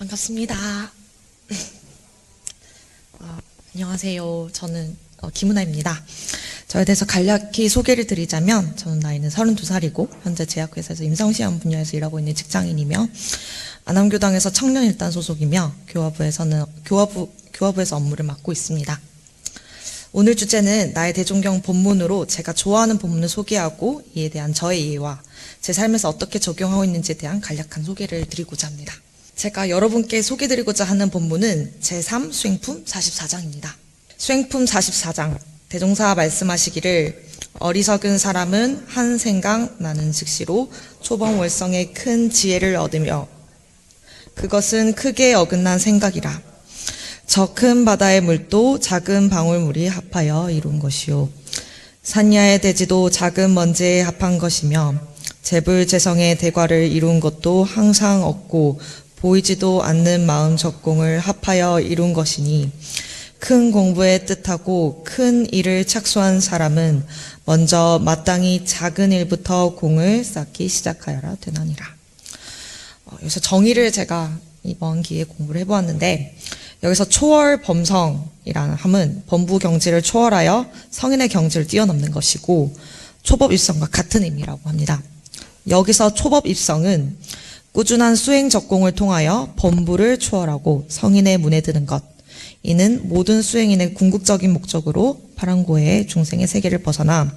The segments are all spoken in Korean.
반갑습니다. 안녕하세요. 저는 김은아입니다. 저에 대해서 간략히 소개를 드리자면 저는 나이는 32살이고 현재 제약회사에서 임상시험 분야에서 일하고 있는 직장인이며 안암교당에서 청년일단 소속이며 교화부에서 업무를 맡고 있습니다. 오늘 주제는 나의 대존경 본문으로 제가 좋아하는 본문을 소개하고 이에 대한 저의 이해와 제 삶에서 어떻게 적용하고 있는지에 대한 간략한 소개를 드리고자 합니다. 제가 여러분께 소개드리고자 하는 본문은 제3 수행품 44장입니다. 수행품 44장, 대종사 말씀하시기를 어리석은 사람은 한 생각 나는 즉시로 초범월성의 큰 지혜를 얻으며 그것은 크게 어긋난 생각이라. 저 큰 바다의 물도 작은 방울물이 합하여 이룬 것이요. 산야의 대지도 작은 먼지에 합한 것이며 재불재성의 대과를 이룬 것도 항상 없고 보이지도 않는 마음 적공을 합하여 이룬 것이니 큰 공부에 뜻하고 큰 일을 착수한 사람은 먼저 마땅히 작은 일부터 공을 쌓기 시작하여라 되나니라. 여기서 정의를 제가 이번 기회에 공부를 해보았는데 여기서 초월 범성이라는 함은 범부 경지를 초월하여 성인의 경지를 뛰어넘는 것이고 초법 입성과 같은 의미라고 합니다. 여기서 초법 입성은 꾸준한 수행 적공을 통하여 범부를 초월하고 성인의 문에 드는 것. 이는 모든 수행인의 궁극적인 목적으로 파랑고해의 중생의 세계를 벗어나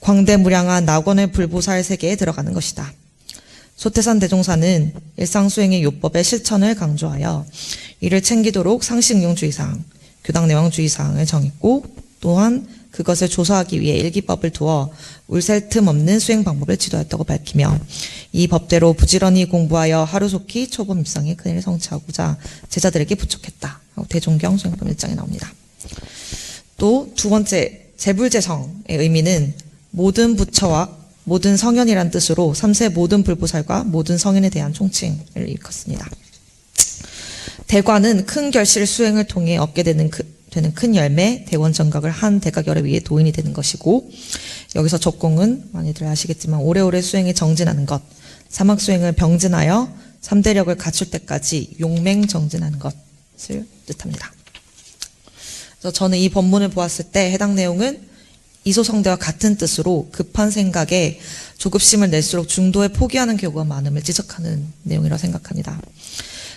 광대무량한 낙원의 불보살 세계에 들어가는 것이다. 소태산 대종사는 일상수행의 요법의 실천을 강조하여 이를 챙기도록 상식응용주의사항, 교당내왕주의사항을 정했고 또한 그것을 조사하기 위해 일기법을 두어 울셀 틈 없는 수행 방법을 지도했다고 밝히며 이 법대로 부지런히 공부하여 하루속히 초범 입성의 큰일을 성취하고자 제자들에게 부촉했다. 대종경 수행법 1장에 나옵니다. 또 두 번째, 재불재성의 의미는 모든 부처와 모든 성현이란 뜻으로 3세 모든 불보살과 모든 성인에 대한 총칭을 일컫습니다. 대과는 큰 결실 수행을 통해 얻게 되는 큰 열매, 대원정각을 한 대각열에 위해 도인이 되는 것이고 여기서 적공은 많이들 아시겠지만 오래오래 수행에 정진하는 것, 사막수행을 병진하여 3대력을 갖출 때까지 용맹정진하는 것을 뜻합니다. 그래서 저는 이 본문을 보았을 때 해당 내용은 이소성대와 같은 뜻으로 급한 생각에 조급심을 낼수록 중도에 포기하는 경우가 많음을 지적하는 내용이라고 생각합니다.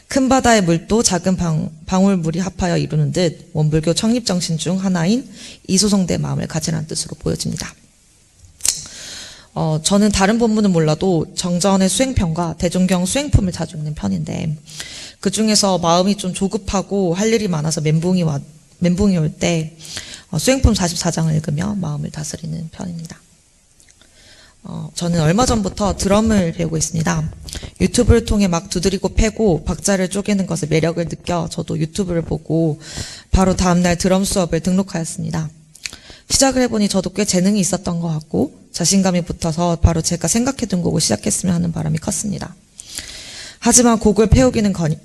큰 바다의 물도 작은 방울물이 합하여 이루는 듯 원불교 청립정신 중 하나인 이소성대의 마음을 가지라는 뜻으로 보여집니다. 저는 다른 본문은 몰라도 정자원의 수행편과 대종경 수행품을 자주 읽는 편인데 그 중에서 마음이 좀 조급하고 할 일이 많아서 멘붕이 올 때 수행품 44장을 읽으며 마음을 다스리는 편입니다. 저는 얼마 전부터 드럼을 배우고 있습니다. 유튜브를 통해 막 두드리고 패고 박자를 쪼개는 것에 매력을 느껴 저도 유튜브를 보고 바로 다음날 드럼 수업을 등록하였습니다. 시작을 해보니 저도 꽤 재능이 있었던 것 같고 자신감이 붙어서 바로 제가 생각해둔 곡을 시작했으면 하는 바람이 컸습니다. 하지만 곡을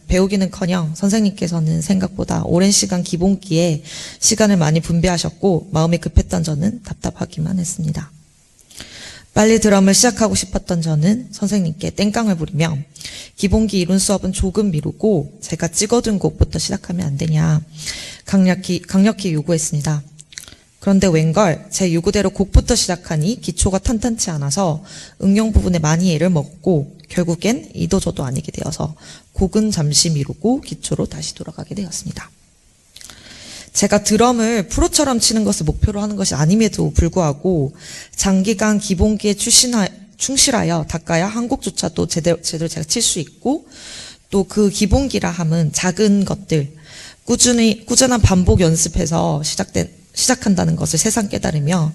배우기는커녕 선생님께서는 생각보다 오랜 시간 기본기에 시간을 많이 분배하셨고 마음이 급했던 저는 답답하기만 했습니다. 빨리 드럼을 시작하고 싶었던 저는 선생님께 땡깡을 부리며 기본기 이론 수업은 조금 미루고 제가 찍어둔 곡부터 시작하면 안 되냐 강력히 요구했습니다. 그런데 웬걸 제 요구대로 곡부터 시작하니 기초가 탄탄치 않아서 응용 부분에 많이 애를 먹고 결국엔 이도 저도 아니게 되어서 곡은 잠시 미루고 기초로 다시 돌아가게 되었습니다. 제가 드럼을 프로처럼 치는 것을 목표로 하는 것이 아님에도 불구하고 장기간 기본기에 충실하여 닦아야 한 곡조차도 제대로 제가 칠 수 있고 또 그 기본기라 함은 작은 것들 꾸준한 반복 연습해서 시작한다는 것을 새삼 깨달으며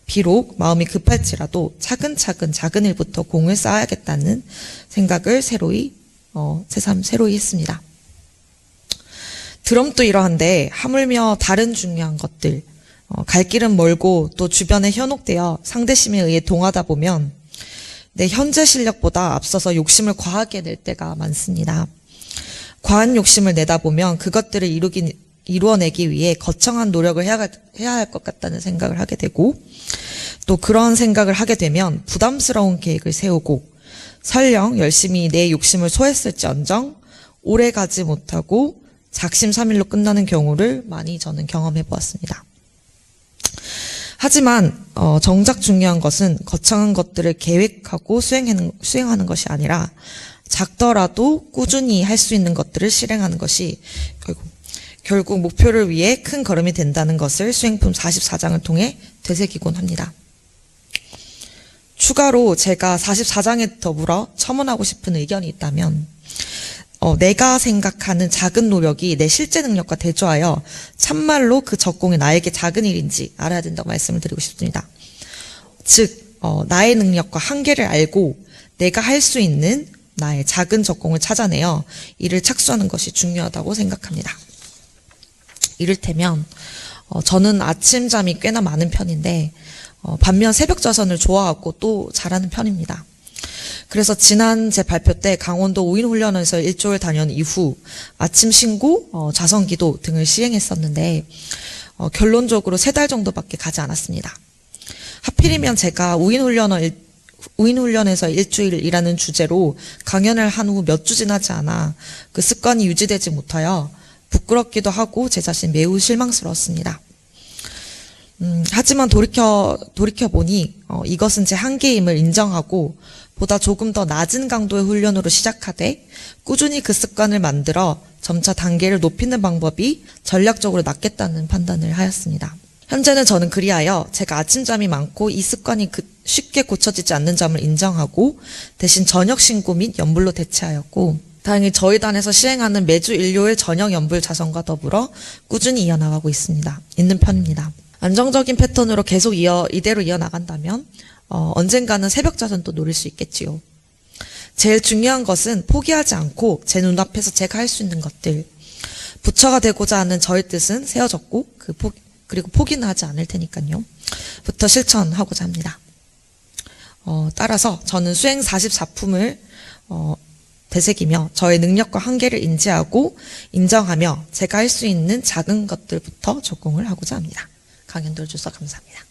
비록 마음이 급할지라도 차근차근 작은 일부터 공을 쌓아야겠다는 생각을 새삼 새로이 했습니다. 드럼도 이러한데 하물며 다른 중요한 것들 갈 길은 멀고 또 주변에 현혹되어 상대심에 의해 동하다 보면 내 현재 실력보다 앞서서 욕심을 과하게 낼 때가 많습니다. 과한 욕심을 내다 보면 그것들을 이루어내기 위해 거창한 노력을 해야 할 것 같다는 생각을 하게 되고 또 그런 생각을 하게 되면 부담스러운 계획을 세우고 설령 열심히 내 욕심을 소했을지언정 오래 가지 못하고 작심삼일로 끝나는 경우를 많이 저는 경험해 보았습니다. 하지만 정작 중요한 것은 거창한 것들을 계획하고 수행하는 것이 아니라 작더라도 꾸준히 할 수 있는 것들을 실행하는 것이 결국 목표를 위해 큰 걸음이 된다는 것을 수행품 44장을 통해 되새기곤 합니다. 추가로 제가 44장에 더불어 첨언하고 싶은 의견이 있다면 내가 생각하는 작은 노력이 내 실제 능력과 대조하여 참말로 그 적공이 나에게 작은 일인지 알아야 된다고 말씀을 드리고 싶습니다. 즉 나의 능력과 한계를 알고 내가 할 수 있는 나의 작은 적공을 찾아내어 이를 착수하는 것이 중요하다고 생각합니다. 이를테면 저는 아침잠이 꽤나 많은 편인데 반면 새벽 자선을 좋아하고 또 잘하는 편입니다. 그래서 지난 제 발표 때 강원도 5인 훈련원에서 일주일 다녀온 이후 아침 신고, 자선기도 등을 시행했었는데 결론적으로 3달 정도밖에 가지 않았습니다. 하필이면 제가 5인 훈련에서 일주일이라는 주제로 강연을 한 후 몇 주 지나지 않아 그 습관이 유지되지 못하여 부끄럽기도 하고 제 자신 매우 실망스러웠습니다. 하지만 돌이켜보니 이것은 제 한계임을 인정하고 보다 조금 더 낮은 강도의 훈련으로 시작하되 꾸준히 그 습관을 만들어 점차 단계를 높이는 방법이 전략적으로 낫겠다는 판단을 하였습니다. 현재는 저는 그리하여 제가 아침잠이 많고 이 습관이 쉽게 고쳐지지 않는 점을 인정하고 대신 저녁 신고 및 연불로 대체하였고 다행히 저희 단에서 시행하는 매주 일요일 저녁 연불 자선과 더불어 꾸준히 이어나가고 있는 편입니다. 안정적인 패턴으로 계속 이대로 이어나간다면 언젠가는 새벽 자선도 노릴 수 있겠지요. 제일 중요한 것은 포기하지 않고 제 눈앞에서 제가 할 수 있는 것들, 부처가 되고자 하는 저의 뜻은 세워졌고 그리고 포기는 하지 않을 테니까요. 부터 실천하고자 합니다. 따라서 저는 수행 44품을 되새기며 저의 능력과 한계를 인지하고 인정하며 제가 할 수 있는 작은 것들부터 적공을 하고자 합니다. 강연 들어주셔서 감사합니다.